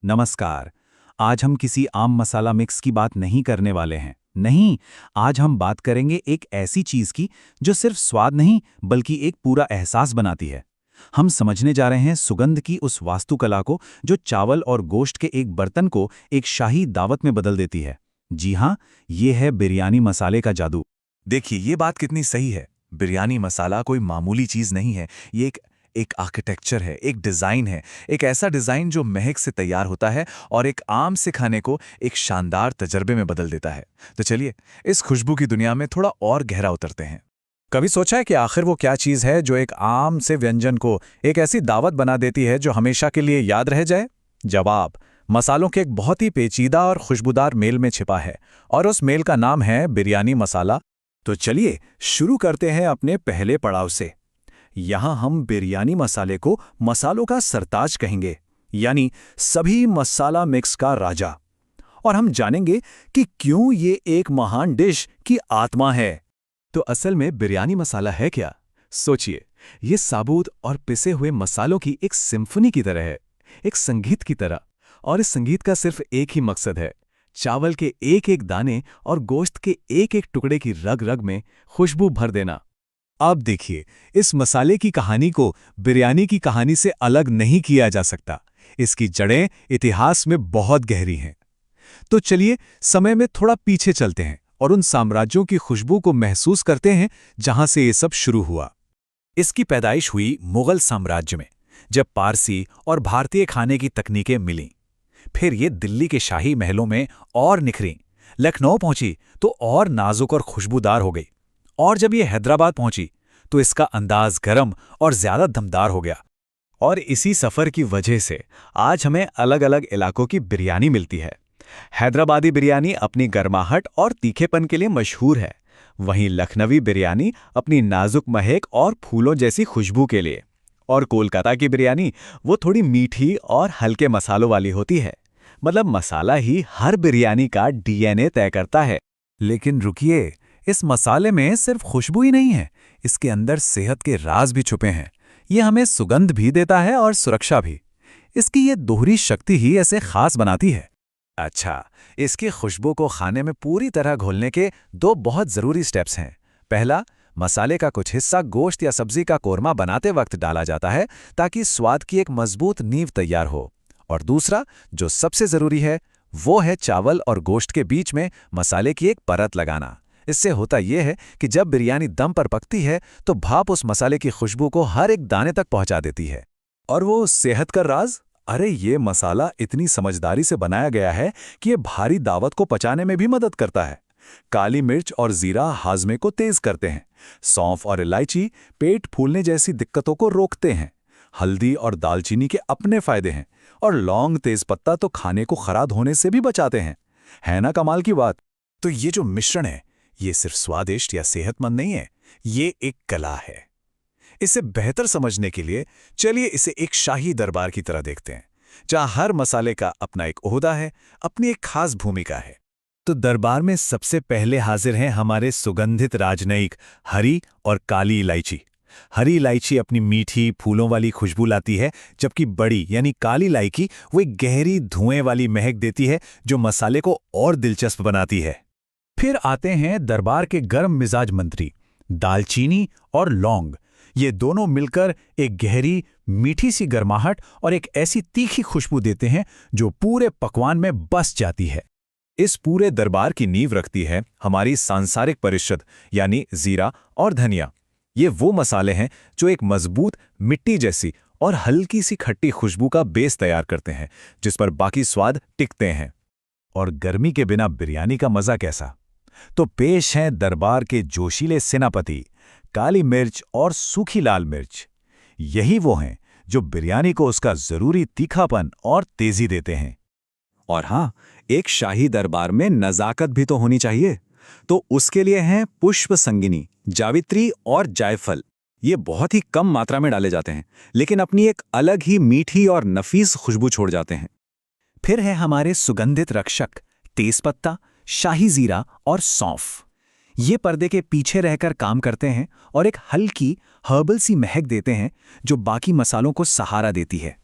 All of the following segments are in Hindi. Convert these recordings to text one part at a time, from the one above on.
नमस्कार। आज हम किसी आम मसाला मिक्स की बात नहीं करने वाले हैं। नहीं, आज हम बात करेंगे एक ऐसी चीज की जो सिर्फ स्वाद नहीं बल्कि एक पूरा एहसास बनाती है। हम समझने जा रहे हैं सुगंध की उस वास्तुकला को जो चावल और गोश्त के एक बर्तन को एक शाही दावत में बदल देती है। जी हाँ, ये है बिरयानी मसाले का जादू। देखिए ये बात कितनी सही है। बिरयानी मसाला कोई मामूली चीज़ नहीं है। ये एक आर्किटेक्चर है, एक डिज़ाइन है। एक ऐसा डिज़ाइन जो महक से तैयार होता है और एक आम से खाने को एक शानदार तजर्बे में बदल देता है। तो चलिए इस खुशबू की दुनिया में थोड़ा और गहरा उतरते हैं। कभी सोचा है कि आखिर वो क्या चीज़ है जो एक आम से व्यंजन को एक ऐसी दावत बना देती है जो हमेशा के लिए याद रह जाए? जवाब मसालों के एक बहुत ही पेचीदा और खुशबूदार मेल में छिपा है, और उस मेल का नाम है बिरयानी मसाला। तो चलिए शुरू करते हैं अपने पहले पड़ाव से। यहां हम बिरयानी मसाले को मसालों का सरताज कहेंगे, यानी सभी मसाला मिक्स का राजा। और हम जानेंगे कि क्यों ये एक महान डिश की आत्मा है। तो असल में बिरयानी मसाला है क्या? सोचिए, ये साबुत और पिसे हुए मसालों की एक सिम्फनी की तरह है, एक संगीत की तरह। और इस संगीत का सिर्फ एक ही मकसद है, चावल के एक एक दाने और गोश्त के एक एक टुकड़े की रग रग में खुशबू भर देना। अब देखिए, इस मसाले की कहानी को बिरयानी की कहानी से अलग नहीं किया जा सकता। इसकी जड़ें इतिहास में बहुत गहरी हैं। तो चलिए समय में थोड़ा पीछे चलते हैं और उन साम्राज्यों की खुशबू को महसूस करते हैं जहां से ये सब शुरू हुआ। इसकी पैदाइश हुई मुगल साम्राज्य में, जब पारसी और भारतीय खाने की तकनीकें मिलीं। फिर ये दिल्ली के शाही महलों में और निखरीं, लखनऊ पहुंची तो और नाजुक और खुशबूदार हो गई, और जब ये हैदराबाद पहुंची तो इसका अंदाज गर्म और ज्यादा दमदार हो गया। और इसी सफर की वजह से आज हमें अलग अलग इलाकों की बिरयानी मिलती है। हैदराबादी बिरयानी अपनी गर्माहट और तीखेपन के लिए मशहूर है, वहीं लखनवी बिरयानी अपनी नाजुक महक और फूलों जैसी खुशबू के लिए, और कोलकाता की बिरयानी वो थोड़ी मीठी और हल्के मसालों वाली होती है। मतलब मसाला ही हर बिरयानी का डीएनए तय करता है। लेकिन रुकिए, इस मसाले में सिर्फ खुशबू ही नहीं है, इसके अंदर सेहत के राज भी छुपे हैं। ये हमें सुगंध भी देता है और सुरक्षा भी। इसकी ये दोहरी शक्ति ही ऐसे खास बनाती है। अच्छा, इसकी खुशबू को खाने में पूरी तरह घोलने के दो बहुत ज़रूरी स्टेप्स हैं। पहला, मसाले का कुछ हिस्सा गोश्त या सब्जी का कोरमा बनाते वक्त डाला जाता है ताकि स्वाद की एक मजबूत नींव तैयार हो। और दूसरा, जो सबसे ज़रूरी है, वो है चावल और गोश्त के बीच में मसाले की एक परत लगाना। इससे होता यह है कि जब बिरयानी दम पर पकती है तो भाप उस मसाले की खुशबू को हर एक दाने तक पहुंचा देती है। और वो सेहत का राज? अरे ये मसाला इतनी समझदारी से बनाया गया है कि ये भारी दावत को पचाने में भी मदद करता है। काली मिर्च और जीरा हाजमे को तेज करते हैं। सौंफ और इलायची पेट फूलने जैसी दिक्कतों को रोकते हैं। हल्दी और दालचीनी के अपने फायदे हैं, और लौंग तेजपत्ता तो खाने को खराब होने से भी बचाते हैं। है ना कमाल की बात? तो ये जो मिश्रण है, ये सिर्फ स्वादिष्ट या सेहतमंद नहीं है, ये एक कला है। इसे बेहतर समझने के लिए चलिए इसे एक शाही दरबार की तरह देखते हैं, जहां हर मसाले का अपना एक ओहदा है, अपनी एक खास भूमिका है। तो दरबार में सबसे पहले हाजिर हैं हमारे सुगंधित राजनयिक हरी और काली इलायची। हरी इलायची अपनी मीठी फूलों वाली खुशबू लाती है, जबकि बड़ी यानी काली इलायची वो एक गहरी धुएं वाली महक देती है जो मसाले को और दिलचस्प बनाती है। फिर आते हैं दरबार के गर्म मिजाज मंत्री दालचीनी और लौंग। ये दोनों मिलकर एक गहरी मीठी सी गर्माहट और एक ऐसी तीखी खुशबू देते हैं जो पूरे पकवान में बस जाती है। इस पूरे दरबार की नींव रखती है हमारी सांसारिक परिषद, यानी जीरा और धनिया। ये वो मसाले हैं जो एक मजबूत मिट्टी जैसी और हल्की सी खट्टी खुशबू का बेस तैयार करते हैं, जिस पर बाकी स्वाद टिकते हैं। और गर्मी के बिना बिरयानी का मजा कैसा? तो पेश हैं दरबार के जोशीले सेनापति काली मिर्च और सूखी लाल मिर्च। यही वो हैं जो बिरयानी को उसका जरूरी तीखापन और तेजी देते हैं। और हाँ, एक शाही दरबार में नजाकत भी तो होनी चाहिए, तो उसके लिए हैं पुष्प संगिनी, जावित्री और जायफल। ये बहुत ही कम मात्रा में डाले जाते हैं, लेकिन अपनी एक अलग ही मीठी और नफीस खुशबू छोड़ जाते हैं। फिर है हमारे सुगंधित रक्षक तेजपत्ता, शाही जीरा और सौंफ। ये पर्दे के पीछे रहकर काम करते हैं और एक हल्की हर्बल सी महक देते हैं जो बाकी मसालों को सहारा देती है।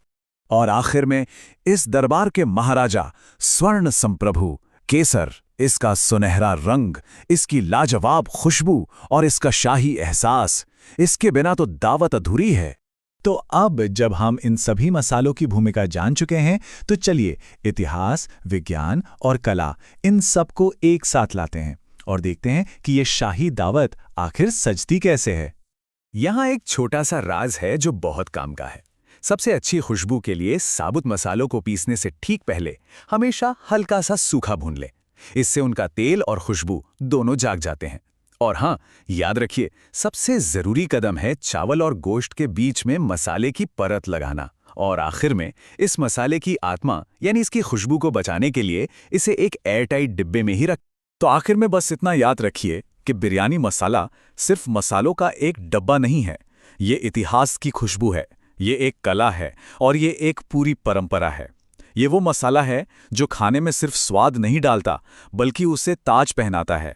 और आखिर में इस दरबार के महाराजा स्वर्ण संप्रभु केसर, इसका सुनहरा रंग, इसकी लाजवाब खुशबू और इसका शाही एहसास, इसके बिना तो दावत अधूरी है। तो अब जब हम इन सभी मसालों की भूमिका जान चुके हैं, तो चलिए इतिहास, विज्ञान और कला, इन सबको एक साथ लाते हैं और देखते हैं कि ये शाही दावत आखिर सजती कैसे है। यहाँ एक छोटा सा राज है जो बहुत काम का है। सबसे अच्छी खुशबू के लिए साबुत मसालों को पीसने से ठीक पहले हमेशा हल्का सा सूखा भून लें। इससे उनका तेल और खुशबू दोनों जाग जाते हैं। और हाँ, याद रखिए, सबसे जरूरी कदम है चावल और गोश्त के बीच में मसाले की परत लगाना। और आखिर में इस मसाले की आत्मा यानी इसकी खुशबू को बचाने के लिए इसे एक एयरटाइट डिब्बे में ही रख। तो आखिर में बस इतना याद रखिए कि बिरयानी मसाला सिर्फ मसालों का एक डब्बा नहीं है। ये इतिहास की खुशबू है, ये एक कला है और ये एक पूरी परंपरा है। ये वो मसाला है जो खाने में सिर्फ स्वाद नहीं डालता, बल्कि उसे ताज पहनाता है।